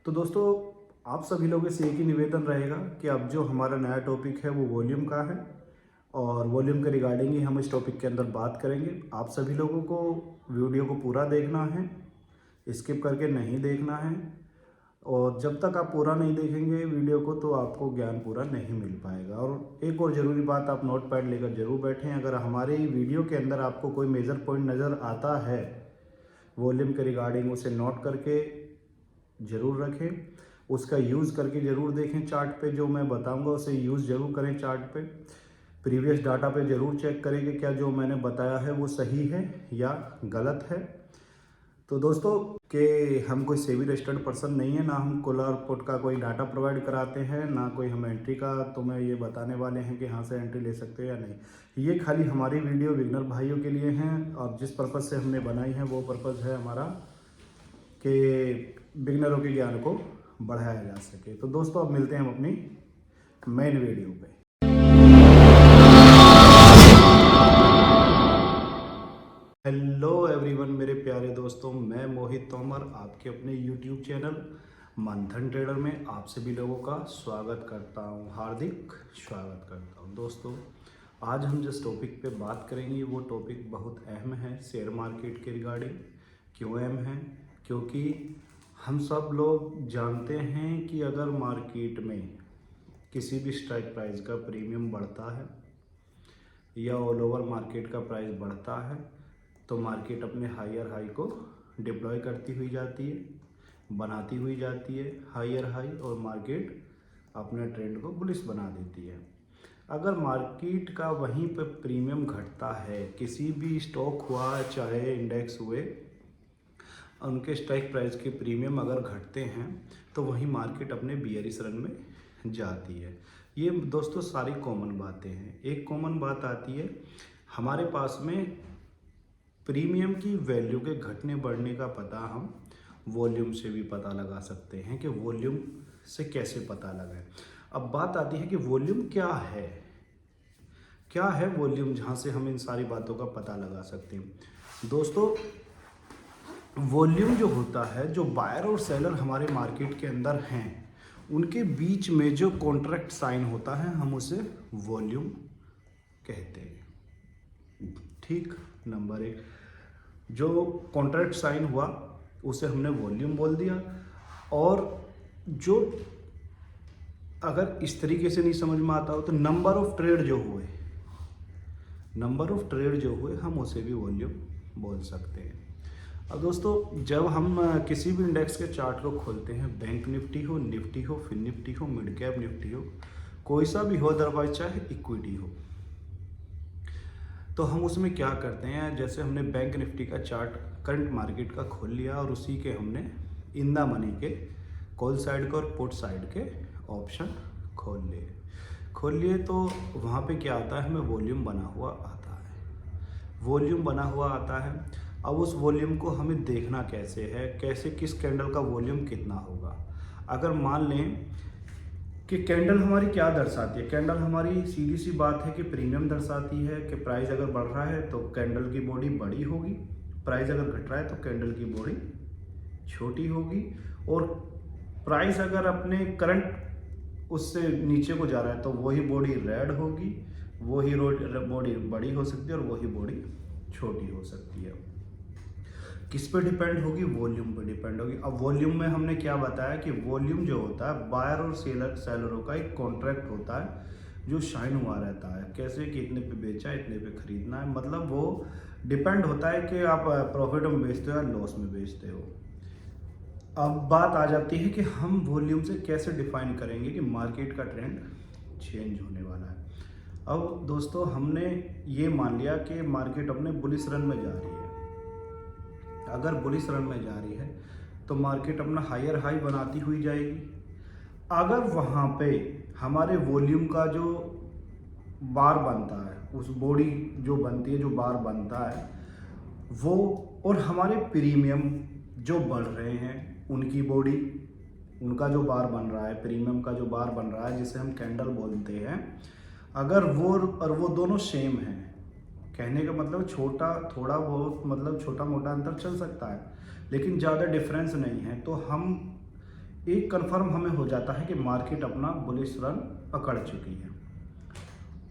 तो दोस्तों, आप सभी लोगों से एक ही निवेदन रहेगा कि अब जो हमारा नया टॉपिक है वो वॉल्यूम का है और वॉल्यूम के रिगार्डिंग ही हम इस टॉपिक के अंदर बात करेंगे। आप सभी लोगों को वीडियो को पूरा देखना है, स्किप करके नहीं देखना है। और जब तक आप पूरा नहीं देखेंगे वीडियो को तो आपको ज्ञान पूरा नहीं मिल पाएगा। और एक और ज़रूरी बात, आप नोट पैड लेकर जरूर बैठें। अगर हमारे वीडियो के अंदर आपको कोई मेजर पॉइंट नज़र आता है वॉल्यूम के रिगार्डिंग, उसे नोट करके ज़रूर रखें, उसका यूज़ करके ज़रूर देखें। चार्ट पे जो मैं बताऊंगा उसे यूज़ ज़रूर करें। चार्ट पे प्रीवियस डाटा पे ज़रूर चेक करें कि क्या जो मैंने बताया है वो सही है या गलत है। तो दोस्तों, कि हम कोई सेबी रजिस्टर्ड पर्सन नहीं है, ना हम कोलर पुट का कोई डाटा प्रोवाइड कराते हैं, ना कोई हम एंट्री का तुम्हें ये बताने वाले हैं कि यहाँ से एंट्री ले सकते हो या नहीं। ये खाली हमारी वीडियो बिगनर भाइयों के लिए हैं और जिस पर्पज़ से हमने बनाई है वो पर्पज़ है हमारा कि बिगनरों के ज्ञान को बढ़ाया जा सके। तो दोस्तों, अब मिलते हैं हम अपनी मेन वीडियो पे। हेलो एवरीवन मेरे प्यारे दोस्तों, मैं मोहित तोमर आपके अपने यूट्यूब चैनल मंथन ट्रेडर में आप सभी लोगों का स्वागत करता हूं, हार्दिक स्वागत करता हूं। दोस्तों, आज हम जिस टॉपिक पे बात करेंगे वो टॉपिक बहुत अहम है शेयर मार्केट के रिगार्डिंग। क्यों अहम है? क्योंकि हम सब लोग जानते हैं कि अगर मार्केट में किसी भी स्ट्राइक प्राइस का प्रीमियम बढ़ता है या ऑल ओवर मार्केट का प्राइस बढ़ता है तो मार्केट अपने हायर हाई को डिप्लॉय करती हुई जाती है, बनाती हुई जाती है हायर हाई, और मार्केट अपने ट्रेंड को बुलिश बना देती है। अगर मार्केट का वहीं पर प्रीमियम घटता है, किसी भी स्टॉक हुआ चाहे इंडेक्स हुए, उनके स्ट्राइक प्राइस के प्रीमियम अगर घटते हैं तो वहीं मार्केट अपने बियरिश रन में जाती है। ये दोस्तों सारी कॉमन बातें हैं। एक कॉमन बात आती है, हमारे पास में प्रीमियम की वैल्यू के घटने बढ़ने का पता हम वॉल्यूम से भी पता लगा सकते हैं कि वॉल्यूम से कैसे पता लगाएं। अब बात आती है कि वॉल्यूम क्या है, क्या है वॉल्यूम, जहाँ से हम इन सारी बातों का पता लगा सकते हैं। दोस्तों, वॉल्यूम जो होता है, जो बायर और सेलर हमारे मार्केट के अंदर हैं उनके बीच में जो कॉन्ट्रैक्ट साइन होता है हम उसे वॉल्यूम कहते हैं। ठीक, नंबर एक, जो कॉन्ट्रैक्ट साइन हुआ उसे हमने वॉल्यूम बोल दिया। और जो अगर इस तरीके से नहीं समझ में आता हो तो नंबर ऑफ ट्रेड जो हुए, नंबर ऑफ ट्रेड जो हुए हम उसे भी वॉल्यूम बोल सकते हैं। अब दोस्तों, जब हम किसी भी इंडेक्स के चार्ट को खोलते हैं, बैंक निफ्टी हो, निफ्टी हो, फिन निफ्टी हो, मिड कैप निफ्टी हो, कोई सा भी हो, अदरवाइज चाहे इक्विटी हो, तो हम उसमें क्या करते हैं, जैसे हमने बैंक निफ्टी का चार्ट करंट मार्केट का खोल लिया और उसी के हमने इन द मनी के कॉल साइड के और पुट साइड के ऑप्शन खोल लिए तो वहाँ पे क्या आता है, हमें वॉल्यूम बना हुआ आता है, वॉल्यूम बना हुआ आता है। अब उस वॉल्यूम को हमें देखना कैसे है, कैसे किस कैंडल का वॉल्यूम कितना होगा। अगर मान लें कि कैंडल हमारी क्या दर्शाती है, कैंडल हमारी सीधी सी बात है कि प्रीमियम दर्शाती है कि प्राइस अगर बढ़ रहा है तो कैंडल की बॉडी बड़ी होगी, प्राइस अगर घट रहा है तो कैंडल की बॉडी छोटी होगी, और प्राइस अगर अपने करंट उससे नीचे को जा रहा है तो वही बॉडी रेड होगी, वही बॉडी बड़ी हो सकती है और वही बॉडी छोटी हो सकती है। किस पे डिपेंड होगी? वॉल्यूम पे डिपेंड होगी। अब वॉल्यूम में हमने क्या बताया कि वॉल्यूम जो होता है बायर और सेलरों का एक कॉन्ट्रैक्ट होता है जो शाइन हुआ रहता है, कैसे कि इतने पे बेचा है, इतने पे खरीदना है। मतलब वो डिपेंड होता है कि आप प्रॉफिट में बेचते हो या लॉस में बेचते हो। अब बात आ जाती है कि हम वॉल्यूम से कैसे डिफाइन करेंगे कि मार्केट का ट्रेंड चेंज होने वाला है। अब दोस्तों, हमने ये मान लिया कि मार्केट अपने बुलिश रन में जा रही है। अगर बुलिश रन में जा रही है तो मार्केट अपना हायर हाई बनाती हुई जाएगी। अगर वहाँ पे हमारे वॉल्यूम का जो बार बनता है, उस बॉडी जो बनती है, जो बार बनता है वो, और हमारे प्रीमियम जो बढ़ रहे हैं उनकी बॉडी, उनका जो बार बन रहा है, प्रीमियम का जो बार बन रहा है जिसे हम कैंडल बोलते हैं, अगर वो और वो दोनों सेम हैं, कहने का मतलब छोटा थोड़ा बहुत मतलब छोटा मोटा अंतर चल सकता है लेकिन ज़्यादा डिफरेंस नहीं है, तो हम एक कंफर्म हमें हो जाता है कि मार्केट अपना बुलिश रन पकड़ चुकी है।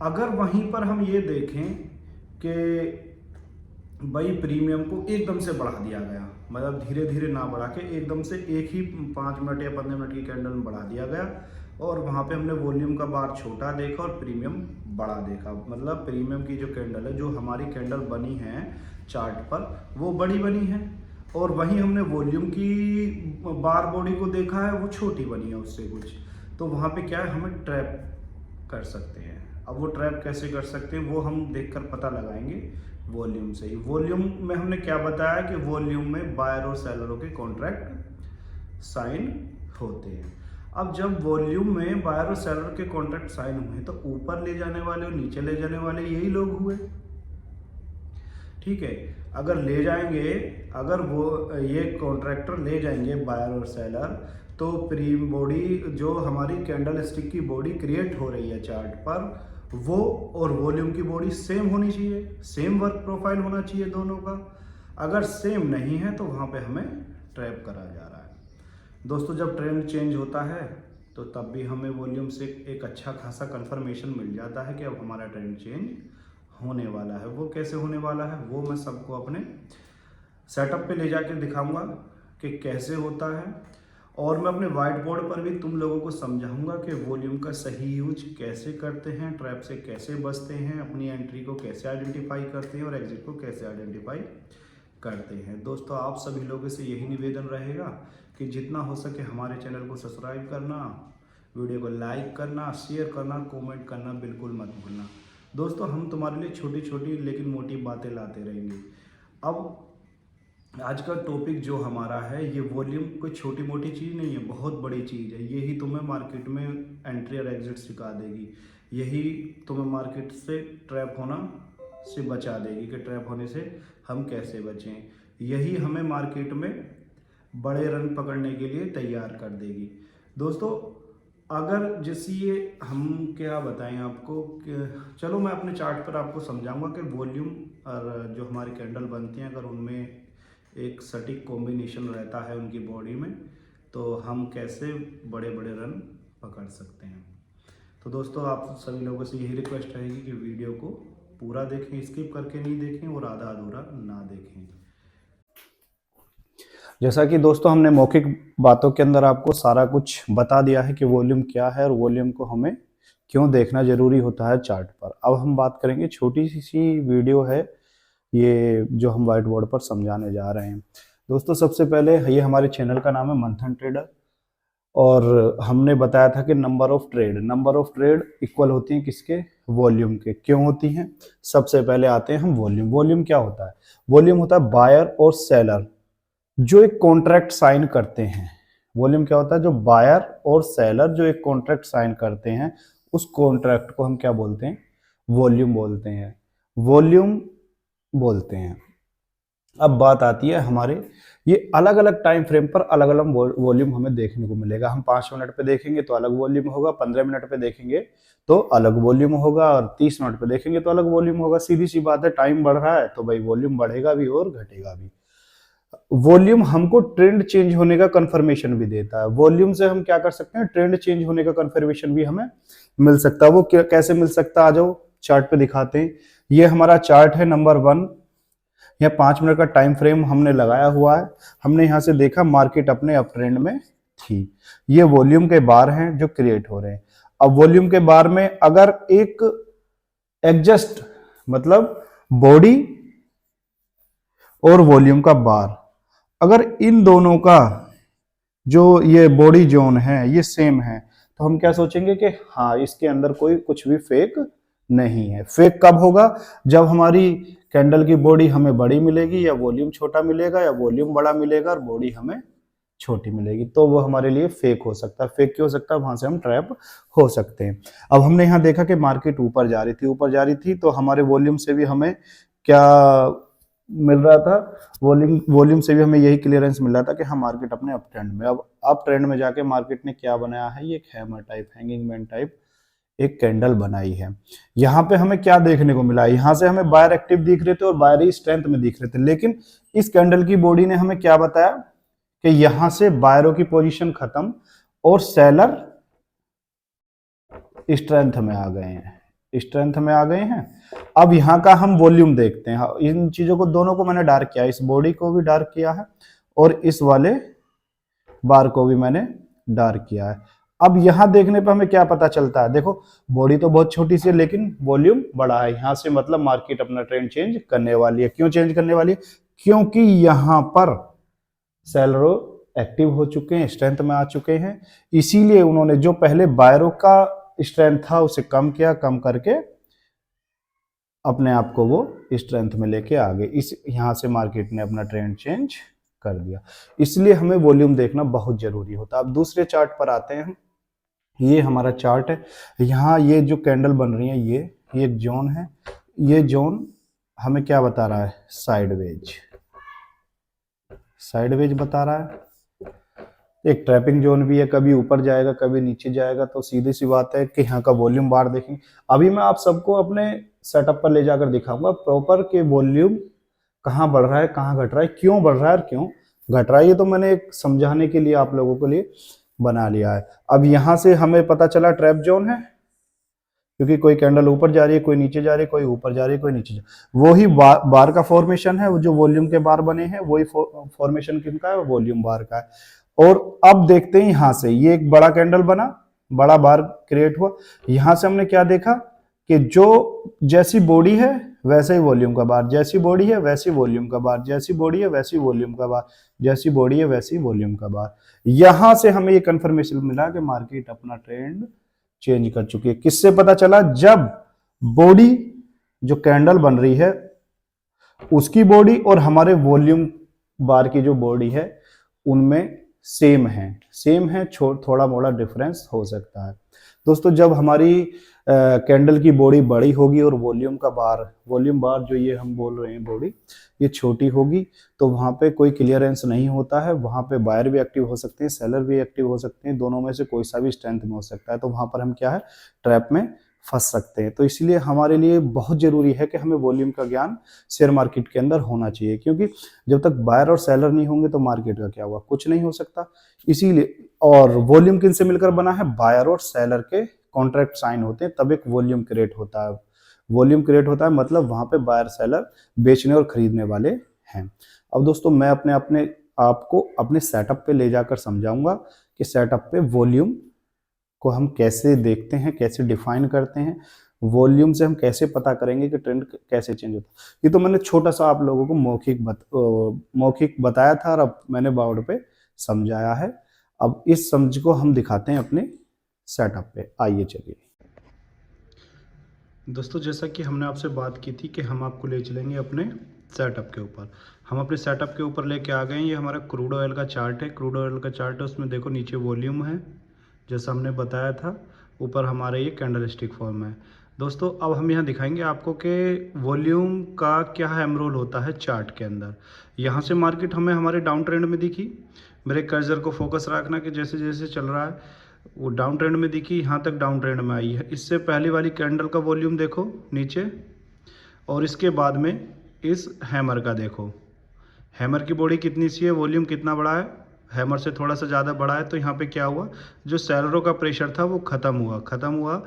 अगर वहीं पर हम ये देखें कि भाई प्रीमियम को एकदम से बढ़ा दिया गया, मतलब धीरे धीरे ना बढ़ा के एकदम से एक ही 5 मिनट या 15 मिनट की कैंडल में बढ़ा दिया गया, और वहाँ पे हमने वॉल्यूम का बार छोटा देखा और प्रीमियम बड़ा देखा। मतलब प्रीमियम की जो कैंडल है, जो हमारी कैंडल बनी है चार्ट पर, वो बड़ी बनी है, और वहीं हमने वॉल्यूम की बार बॉडी को देखा है, वो छोटी बनी है उससे कुछ। तो वहाँ पे क्या है, हमें ट्रैप कर सकते हैं। अब वो ट्रैप कैसे कर सकते हैं वो हम देखकर पता लगाएंगे वॉल्यूम से ही। वॉल्यूम में हमने क्या बताया कि वॉल्यूम में बायर और सेलरों के कॉन्ट्रैक्ट साइन होते हैं। अब जब वॉल्यूम में बायर और सेलर के कॉन्ट्रैक्ट साइन हुए तो ऊपर ले जाने वाले और नीचे ले जाने वाले यही लोग हुए, ठीक है। अगर ले जाएंगे, अगर वो ये कॉन्ट्रैक्टर ले जाएंगे बायर और सेलर, तो प्रीम बॉडी जो हमारी कैंडल स्टिक की बॉडी क्रिएट हो रही है चार्ट पर, वो और वॉल्यूम की बॉडी सेम होनी चाहिए, सेम वर्क प्रोफाइल होना चाहिए दोनों का। अगर सेम नहीं है तो वहाँ पे हमें ट्रैप करा जा रहा है। दोस्तों जब ट्रेंड चेंज होता है तो तब भी हमें वॉल्यूम से एक अच्छा खासा कंफर्मेशन मिल जाता है कि अब हमारा ट्रेंड चेंज होने वाला है। वो कैसे होने वाला है वो मैं सबको अपने सेटअप पे ले जाके दिखाऊंगा कि कैसे होता है, और मैं अपने वाइट बोर्ड पर भी तुम लोगों को समझाऊंगा कि वॉल्यूम का सही यूज कैसे करते हैं, ट्रैप से कैसे बचते हैं, अपनी एंट्री को कैसे आइडेंटिफाई करते हैं और एग्जिट को कैसे आइडेंटिफाई करते हैं। दोस्तों आप सभी लोगों से यही निवेदन रहेगा कि जितना हो सके हमारे चैनल को सब्सक्राइब करना, वीडियो को लाइक करना, शेयर करना, कमेंट करना बिल्कुल मत भूलना। दोस्तों हम तुम्हारे लिए छोटी छोटी लेकिन मोटी बातें लाते रहेंगे। अब आज का टॉपिक जो हमारा है, ये वॉल्यूम कोई छोटी मोटी चीज़ नहीं है, बहुत बड़ी चीज़ है। यही तुम्हें मार्केट में एंट्री और एग्जिट सिखा देगी, यही तुम्हें मार्केट से ट्रैप होना से बचा देगी कि ट्रैप होने से हम कैसे बचें। यही हमें मार्केट में बड़े रन पकड़ने के लिए तैयार कर देगी। दोस्तों अगर जैसे ये हम क्या बताएं आपको कि चलो मैं अपने चार्ट पर आपको समझाऊंगा कि वॉल्यूम और जो हमारी कैंडल बनती हैं, अगर उनमें एक सटीक कॉम्बिनेशन रहता है उनकी बॉडी में, तो हम कैसे बड़े बड़े रन पकड़ सकते हैं। तो दोस्तों आप सभी लोगों से यही रिक्वेस्ट रहेगी कि वीडियो को पूरा देखें, स्किप करके नहीं देखें और आधा अधूरा ना देखें। जैसा कि दोस्तों हमने मौखिक बातों के अंदर आपको सारा कुछ बता दिया है कि वॉल्यूम क्या है और वॉल्यूम को हमें क्यों देखना जरूरी होता है चार्ट पर। अब हम बात करेंगे, छोटी सी वीडियो है ये जो हम व्हाइट बोर्ड पर समझाने जा रहे हैं। दोस्तों सबसे पहले ये हमारे चैनल का नाम है मंथन ट्रेडर, और हमने बताया था कि नंबर ऑफ ट्रेड इक्वल होती हैं किसके, वॉल्यूम के। क्यों होती हैं? सबसे पहले आते हैं हम वॉल्यूम। वॉल्यूम क्या होता है? वॉल्यूम होता है बायर और सेलर जो एक कॉन्ट्रैक्ट साइन करते हैं। वॉल्यूम क्या होता है? जो बायर और सेलर जो एक कॉन्ट्रैक्ट साइन करते हैं, उस कॉन्ट्रैक्ट को हम क्या बोलते हैं? वॉल्यूम बोलते हैं, वॉल्यूम बोलते हैं। अब बात आती है हमारे, ये अलग अलग टाइम फ्रेम पर अलग अलग वॉल्यूम हमें देखने को मिलेगा। हम 5 मिनट पे देखेंगे तो अलग वॉल्यूम होगा, 15 मिनट पे देखेंगे तो अलग वॉल्यूम होगा, और 30 मिनट पे देखेंगे तो अलग वॉल्यूम होगा। सीधी सी बात है, टाइम बढ़ रहा है तो भाई वॉल्यूम बढ़ेगा भी और घटेगा भी। वॉल्यूम हमको ट्रेंड चेंज होने का कंफर्मेशन भी देता है। वॉल्यूम से हम क्या कर सकते हैं? ट्रेंड चेंज होने का कंफर्मेशन भी हमें मिल सकता है। वो कैसे मिल सकता है? आ जाओ चार्ट पे दिखाते हैं। ये हमारा चार्ट है नंबर 1। यह 5 मिनट का टाइम फ्रेम हमने लगाया हुआ है। हमने यहां से देखा मार्केट अपने अप ट्रेंड में थी। ये वॉल्यूम के बार हैं जो क्रिएट हो रहे हैं। अब वॉल्यूम के बार में अगर एक एडजस्ट, मतलब बॉडी और वॉल्यूम का बार, अगर इन दोनों का जो ये बॉडी जोन है ये सेम है, तो हम क्या सोचेंगे कि हाँ इसके अंदर कोई कुछ भी फेक नहीं है। फेक कब होगा? जब हमारी कैंडल की बॉडी हमें बड़ी मिलेगी या वॉल्यूम छोटा मिलेगा, या वॉल्यूम बड़ा मिलेगा और बॉडी हमें छोटी मिलेगी, तो वो हमारे लिए फेक हो सकता है। फेक क्यों हो सकता है? वहां से हम ट्रैप हो सकते हैं। अब हमने यहाँ देखा कि मार्केट ऊपर जा रही थी, तो हमारे वॉल्यूम से भी हमें क्या मिल रहा था? वॉल्यूम से भी हमें यही क्लियरेंस मिल रहा था कि हाँ मार्केट अपने अप ट्रेंड में। अब अप ट्रेंड में जाके मार्केट ने क्या बनाया है? ये एक hammer type, hanging man type एक कैंडल बनाई है। यहाँ पे हमें क्या देखने को मिला? यहाँ से हमें बायर एक्टिव दिख रहे थे और बायर ही स्ट्रेंथ में दिख रहे थे, लेकिन इस कैंडल की बॉडी ने हमें क्या बताया कि यहां से बायरों की पोजीशन खत्म और सेलर स्ट्रेंथ में आ गए हैं, स्ट्रेंथ में आ गए हैं। अब यहाँ का हम वॉल्यूम देखते हैं। इन चीजों को दोनों को मैंने डार्क किया, इस बॉडी को भी डार्क किया है और इस वाले बार को भी मैंने डार्क किया है। अब यहां देखने पर हमें क्या पता चलता है, देखो बॉडी तो बहुत छोटी सी है लेकिन वॉल्यूम बड़ा है। यहां से मतलब मार्केट अपना ट्रेंड चेंज करने वाली है। क्यों चेंज करने वाली है? क्योंकि यहां पर सेलरो एक्टिव हो चुके हैं, स्ट्रेंथ में आ चुके हैं, इसीलिए उन्होंने जो पहले बायरों का स्ट्रेंथ था उसे कम किया, कम करके अपने आप को वो स्ट्रेंथ में लेके आ गए। इस यहां से मार्केट ने अपना ट्रेंड चेंज कर दिया, इसलिए हमें वॉल्यूम देखना बहुत जरूरी होता है। अब दूसरे चार्ट पर आते हैं। ये हमारा चार्ट है। यहाँ ये जो कैंडल बन रही है ये एक जोन है। ये जोन हमें क्या बता रहा है? साइडवेज, साइडवेज बता रहा है। एक ट्रैपिंग जोन भी है, कभी ऊपर जाएगा कभी नीचे जाएगा। तो सीधी सी बात है कि यहाँ का वॉल्यूम बार देखेंगे। अभी मैं आप सबको अपने सेटअप पर ले जाकर दिखाऊंगा प्रॉपर के वॉल्यूम कहाँ बढ़ रहा है, कहाँ घट रहा है, क्यों बढ़ रहा है और क्यों घट रहा है। ये तो मैंने एक समझाने के लिए आप लोगों के लिए बना लिया है। अब यहाँ से हमें पता चला ट्रैप जोन है, क्योंकि कोई कैंडल ऊपर जा रही है, कोई नीचे जा रही है, कोई ऊपर जा रही है, कोई नीचे जा रही है। वही बार का फॉर्मेशन है, जो वॉल्यूम के बार बने हैं वही फॉर्मेशन किनका है? वॉल्यूम बार का है। और अब देखते हैं यहां से ये एक बड़ा कैंडल बना, बड़ा बार क्रिएट हुआ। यहां से हमने क्या देखा कि जो जैसी बॉडी है वैसे ही वॉल्यूम का बार, जैसी बॉडी है वैसी वॉल्यूम का बार, जैसी बॉडी है वैसी वॉल्यूम का बार, जैसी बॉडी है वैसी वॉल्यूम का बार। यहां से हमें ये कंफर्मेशन मिला कि मार्केट अपना ट्रेंड चेंज कर चुकी है। किससे पता चला? जब बॉडी जो कैंडल बन रही है उसकी बॉडी और हमारे वॉल्यूम बार की जो बॉडी है उनमें सेम है, थोड़ा मोड़ा डिफरेंस हो सकता है। दोस्तों जब हमारी कैंडल की बॉडी बड़ी होगी और वॉल्यूम बार जो ये हम बोल रहे हैं बॉडी ये छोटी होगी, तो वहां पे कोई क्लियरेंस नहीं होता है। वहां पे बायर भी एक्टिव हो सकते हैं, सेलर भी एक्टिव हो सकते हैं, दोनों में से कोई सा भी स्ट्रेंथ में हो सकता है। तो वहां पर हम क्या है? ट्रैप में फंस सकते हैं। तो इसलिए हमारे लिए बहुत जरूरी है कि हमें वॉल्यूम का ज्ञान शेयर मार्केट के अंदर होना चाहिए, क्योंकि जब तक बायर और सेलर नहीं होंगे तो मार्केट का क्या हुआ? कुछ नहीं हो सकता। इसीलिए और वॉल्यूम किन से मिलकर बना है? बायर और सेलर के कॉन्ट्रैक्ट साइन होते हैं तब एक वॉल्यूम क्रिएट होता है। वॉल्यूम क्रिएट होता है मतलब वहां पे बायर सेलर बेचने और खरीदने वाले हैं। अब दोस्तों मैं अपने आपको अपने सेटअप पे ले जाकर समझाऊंगा कि सेटअप पे वॉल्यूम को हम कैसे देखते हैं, कैसे डिफाइन करते हैं, वॉल्यूम से हम कैसे पता करेंगे कि ट्रेंड कैसे चेंज होता है। ये तो मैंने छोटा सा आप लोगों को मौखिक बताया था और अब मैंने बोर्ड पे समझाया है। अब इस समझ को हम दिखाते हैं अपने सेटअप पे। आइए चलिए दोस्तों, जैसा कि हमने आपसे बात की थी कि हम आपको ले चलेंगे अपने सेटअप के ऊपर। हम अपने सेटअप के ऊपर लेके आ गए हैं। ये हमारा क्रूड ऑयल का चार्ट है, क्रूड ऑयल का चार्ट है। उसमें देखो नीचे वॉल्यूम है जैसा हमने बताया था, ऊपर हमारे ये कैंडल स्टिक फॉर्म है। दोस्तों अब हम यहाँ दिखाएंगे आपको कि वॉल्यूम का क्या हैम रोल होता है चार्ट के अंदर। यहाँ से मार्केट हमें हमारे डाउन ट्रेंड में दिखी। मेरे कर्सर को फोकस रखना कि जैसे जैसे चल रहा है वो डाउन ट्रेंड में दिखी, यहाँ तक डाउन ट्रेंड में आई है। इससे पहले वाली कैंडल का वॉल्यूम देखो नीचे, और इसके बाद में इस हैमर का देखो। हैमर की बॉडी कितनी सी है, वॉल्यूम कितना बड़ा है, हैमर से थोड़ा सा ज़्यादा बड़ा है। तो यहाँ पे क्या हुआ? जो सेलरों का प्रेशर था वो ख़त्म हुआ,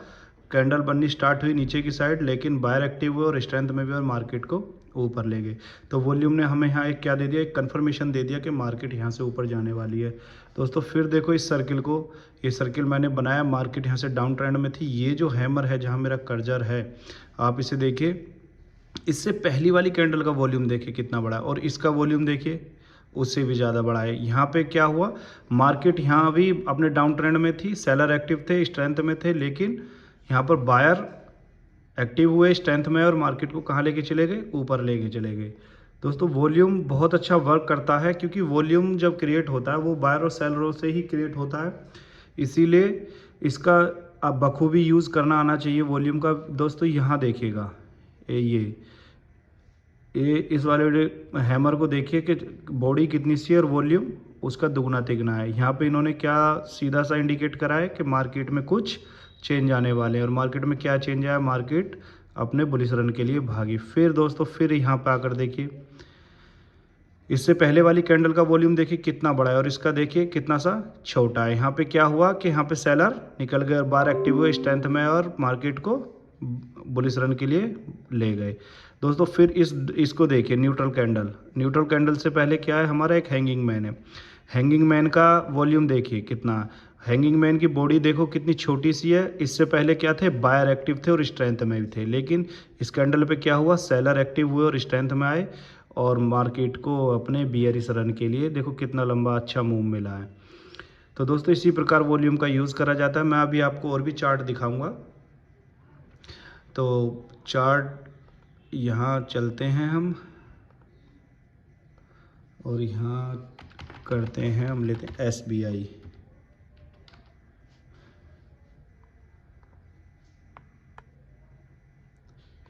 कैंडल बननी स्टार्ट हुई नीचे की साइड, लेकिन बायर एक्टिव हुए और स्ट्रेंथ में भी और मार्केट को ऊपर ले गए। तो वॉल्यूम ने हमें यहाँ एक क्या दे दिया? एक कंफर्मेशन दे दिया कि मार्केट यहाँ से ऊपर जाने वाली है। दोस्तों फिर देखो इस सर्किल को, ये सर्किल मैंने बनाया, मार्केट यहाँ से डाउन ट्रेंड में थी। ये जो हैमर है जहाँ मेरा कर्जर है आप इसे देखिए, इससे पहली वाली कैंडल का वॉल्यूम देखिए कितना बड़ा है और इसका वॉल्यूम देखिए उससे भी ज़्यादा बड़ा है। यहाँ पे क्या हुआ? मार्केट यहाँ भी अपने डाउन ट्रेंड में थी, सेलर एक्टिव थे, स्ट्रेंथ में थे, लेकिन यहाँ पर बायर एक्टिव हुए स्ट्रेंथ में और मार्केट को कहाँ लेके चले गए? ऊपर लेके चले गए। दोस्तों वॉल्यूम बहुत अच्छा वर्क करता है, क्योंकि वॉल्यूम जब क्रिएट होता है वो बायर और सेलरों से ही क्रिएट होता है। इसीलिए इसका आप बखूबी यूज़ करना आना चाहिए वॉल्यूम का। दोस्तों यहाँ देखिएगा, ये इस वाले हैमर को देखिए कि बॉडी कितनी सी है और वॉल्यूम उसका दुगना तिगना है। यहाँ पे इन्होंने क्या सीधा सा इंडिकेट करा है कि मार्केट में कुछ चेंज आने वाले हैं, और मार्केट में क्या चेंज आया? मार्केट अपने बुलिश रन के लिए भागी। फिर दोस्तों फिर यहाँ पे आकर देखिए, इससे पहले वाली कैंडल का वॉल्यूम देखिए कितना बड़ा है और इसका देखिए कितना सा छोटा है। यहाँ पे क्या हुआ कि यहाँ पे सेलर निकल गए और बार एक्टिव हुए स्ट्रेंथ में और मार्केट को बुलिश रन के लिए ले गए। दोस्तों फिर इसको देखिए न्यूट्रल कैंडल से पहले क्या है, हमारा एक हैंगिंग मैन है। हैंगिंग मैन का वॉल्यूम देखिए कितना, हैंगिंग मैन की बॉडी देखो कितनी छोटी सी है। इससे पहले क्या थे, बायर एक्टिव थे और स्ट्रेंथ में भी थे, लेकिन इस कैंडल पे क्या हुआ, सेलर एक्टिव हुए और स्ट्रेंथ में आए और मार्केट को अपने बियरिश रन के लिए देखो कितना लंबा अच्छा मूव मिला है। तो दोस्तों इसी प्रकार वॉल्यूम का यूज़ करा जाता है। मैं अभी आपको और भी चार्ट दिखाऊंगा। तो चार्ट यहाँ चलते हैं हम और यहाँ करते हैं, हम लेते हैं SBI।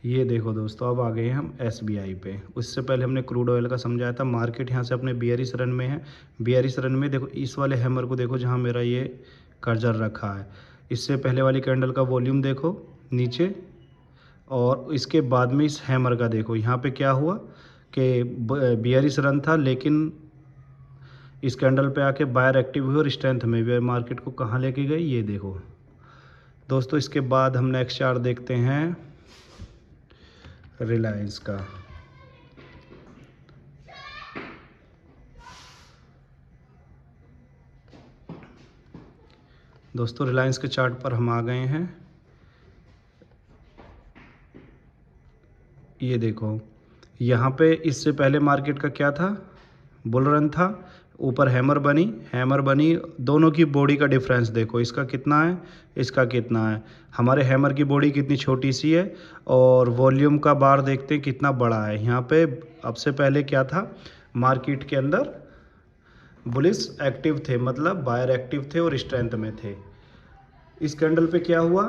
ये देखो दोस्तों, अब आ गए हम SBI पे। उससे पहले हमने क्रूड ऑयल का समझाया था। मार्केट यहाँ से अपने बियरिश रन में है। बियरिश रन में देखो इस वाले हैमर को देखो जहाँ मेरा ये कर्जर रखा है। इससे पहले वाली कैंडल का वॉल्यूम देखो नीचे, और इसके बाद में इस हैमर का देखो यहाँ पे क्या हुआ कि बियरिश रन था, लेकिन इस कैंडल पे आके बायर एक्टिव हुई और स्ट्रेंथ में भी मार्केट को कहाँ लेके गई, ये देखो दोस्तों। इसके बाद हम नेक्स्ट चार्ट देखते हैं रिलायंस का। दोस्तों रिलायंस के चार्ट पर हम आ गए हैं। ये देखो यहाँ पे इससे पहले मार्केट का क्या था, बुल रन था, ऊपर हैमर बनी, दोनों की बॉडी का डिफरेंस देखो, इसका कितना है, इसका कितना है। हमारे हैमर की बॉडी कितनी छोटी सी है और वॉल्यूम का बार देखते हैं कितना बड़ा है। यहाँ पे अब से पहले क्या था, मार्केट के अंदर बुलिश एक्टिव थे, मतलब बायर एक्टिव थे और स्ट्रेंथ में थे। इस कैंडल पे क्या हुआ,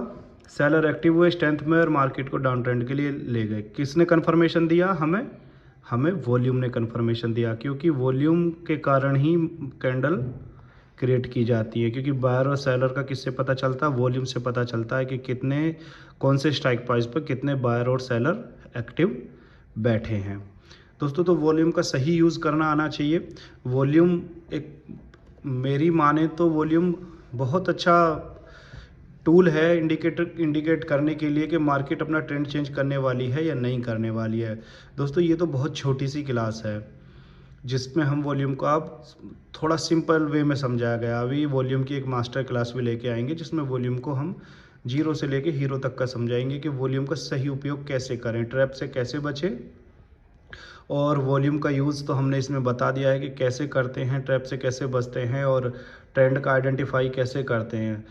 सेलर एक्टिव हुए स्ट्रेंथ में और मार्केट को डाउन ट्रेंड के लिए ले गए। किसने कन्फर्मेशन दिया, हमें वॉल्यूम ने कन्फर्मेशन दिया, क्योंकि वॉल्यूम के कारण ही कैंडल क्रिएट की जाती है। क्योंकि बायर और सेलर का किससे पता चलता है, वॉल्यूम से पता चलता है कि कौन से स्ट्राइक प्राइस पर कितने बायर और सेलर एक्टिव बैठे हैं। दोस्तों तो वॉल्यूम का सही यूज़ करना आना चाहिए। वॉल्यूम एक, मेरी माने तो वॉल्यूम बहुत अच्छा टूल है इंडिकेट करने के लिए कि मार्केट अपना ट्रेंड चेंज करने वाली है या नहीं करने वाली है। दोस्तों ये तो बहुत छोटी सी क्लास है जिसमें हम वॉल्यूम को आप थोड़ा सिंपल वे में समझाया गया। अभी वॉल्यूम की एक मास्टर क्लास भी लेके आएंगे जिसमें वॉल्यूम को हम जीरो से लेके हीरो तक का समझाएंगे कि वॉल्यूम का सही उपयोग कैसे करें, ट्रैप से कैसे बचें। और वॉल्यूम का यूज़ तो हमने इसमें बता दिया है कि कैसे करते हैं, ट्रैप से कैसे बचते हैं और ट्रेंड का आइडेंटिफाई कैसे करते हैं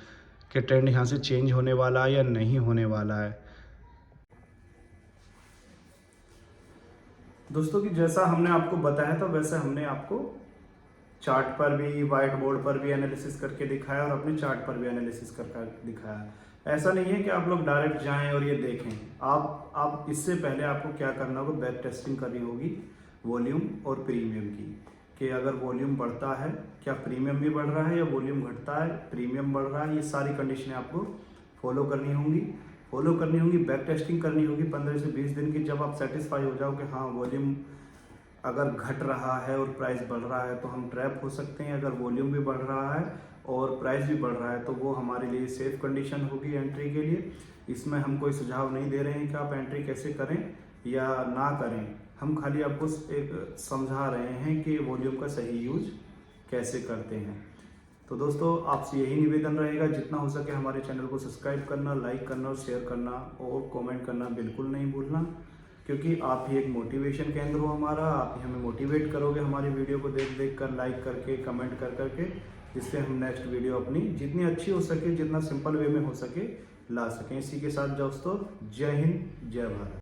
कि ट्रेंड यहाँ से चेंज होने वाला है या नहीं होने वाला है। दोस्तों कि जैसा हमने आपको बताया था वैसे हमने आपको चार्ट पर भी, वाइट बोर्ड पर भी एनालिसिस करके दिखाया और अपने चार्ट पर भी एनालिसिस करके दिखाया। ऐसा नहीं है कि आप लोग डायरेक्ट जाएं और ये देखें। आप इससे पहले आपको क्या करना होगा, बैक टेस्टिंग करनी होगी वॉल्यूम और प्रीमियम की, कि अगर वॉल्यूम बढ़ता है क्या प्रीमियम भी बढ़ रहा है, या वॉल्यूम घटता है प्रीमियम बढ़ रहा है। ये सारी कंडीशनें आपको फॉलो करनी होंगी, बैक टेस्टिंग करनी होगी 15 से 20 दिन की। जब आप सेटिस्फाई हो जाओ कि हाँ वॉल्यूम अगर घट रहा है और प्राइस बढ़ रहा है तो हम ट्रैप हो सकते हैं। अगर वॉल्यूम भी बढ़ रहा है और प्राइस भी बढ़ रहा है तो वो हमारे लिए सेफ कंडीशन होगी एंट्री के लिए। इसमें हम कोई सुझाव नहीं दे रहे हैं कि आप एंट्री कैसे करें या ना करें, हम खाली आपको एक समझा रहे हैं कि वॉल्यूम का सही यूज कैसे करते हैं। तो दोस्तों आपसे यही निवेदन रहेगा, जितना हो सके हमारे चैनल को सब्सक्राइब करना, लाइक करना और शेयर करना और कमेंट करना बिल्कुल नहीं भूलना, क्योंकि आप ही एक मोटिवेशन केंद्र हो हमारा। आप ही हमें मोटिवेट करोगे हमारी वीडियो को देख कर, लाइक करके, कमेंट कर करके, जिससे हम नेक्स्ट वीडियो अपनी जितनी अच्छी हो सके, जितना सिंपल वे में हो सके ला सकें। इसी के साथ दोस्तों जय हिंद, जय भारत।